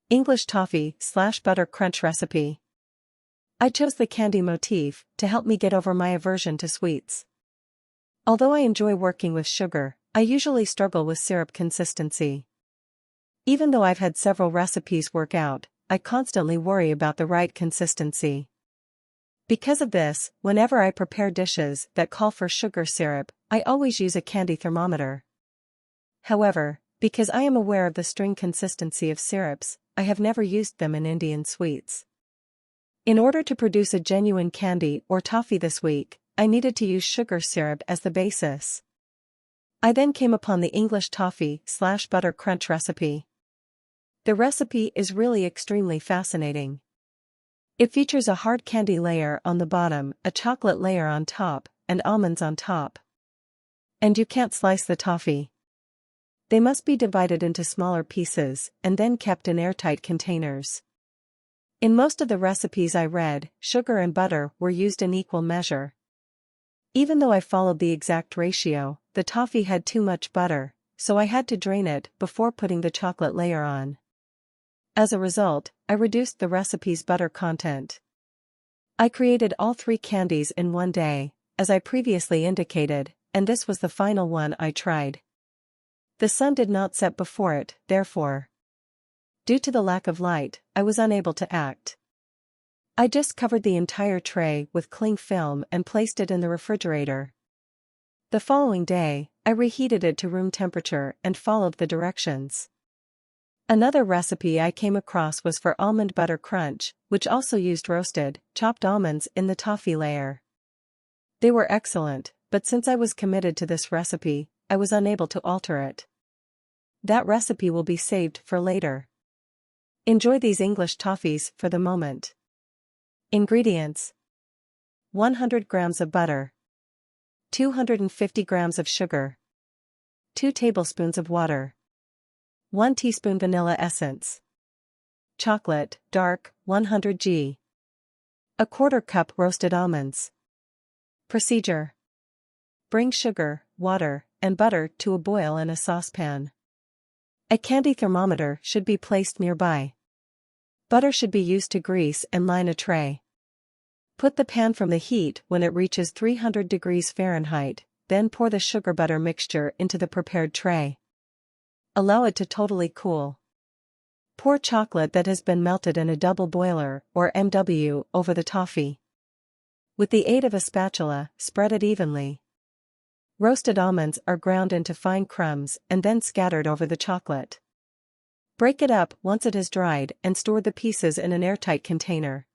English toffee/butter crunch recipe. I chose the candy motif to help me get over my aversion to sweets. Although I enjoy working with sugar, I usually struggle with syrup consistency. Even though I've had several recipes work out, I constantly worry about the right consistency. Because of this, whenever I prepare dishes that call for sugar syrup, I always use a candy thermometer. However, because I am aware of the string consistency of syrups, I have never used them in Indian sweets. In order to produce a genuine candy or toffee this week, I needed to use sugar syrup as the basis. I then came upon the English toffee/butter crunch recipe. The recipe is really extremely fascinating. It features a hard candy layer on the bottom, a chocolate layer on top, and almonds on top. And you can't slice the toffee. They must be divided into smaller pieces and then kept in airtight containers. In most of the recipes I read, sugar and butter were used in equal measure. Even though I followed the exact ratio, the toffee had too much butter, so I had to drain it before putting the chocolate layer on. As a result, I reduced the recipe's butter content. I created all 3 candies in one day, as I previously indicated, and this was the final one I tried. The sun did not set before it, therefore. Due to the lack of light, I was unable to act. I just covered the entire tray with cling film and placed it in the refrigerator. The following day, I reheated it to room temperature and followed the directions. Another recipe I came across was for almond butter crunch, which also used roasted, chopped almonds in the toffee layer. They were excellent, but since I was committed to this recipe, I was unable to alter it. That recipe will be saved for later. Enjoy these English toffees for the moment. Ingredients: 100 grams of butter, 250 grams of sugar, 2 tablespoons of water, 1 teaspoon vanilla essence, chocolate, dark, 100 g, 1/4 cup roasted almonds. Procedure: bring sugar, water, and butter to a boil in a saucepan. A candy thermometer should be placed nearby. Butter should be used to grease and line a tray. Put the pan from the heat when it reaches 300 degrees Fahrenheit, then pour the sugar-butter mixture into the prepared tray. Allow it to totally cool. Pour chocolate that has been melted in a double boiler, or MW, over the toffee. With the aid of a spatula, spread it evenly. Roasted almonds are ground into fine crumbs and then scattered over the chocolate. Break it up once it has dried and store the pieces in an airtight container.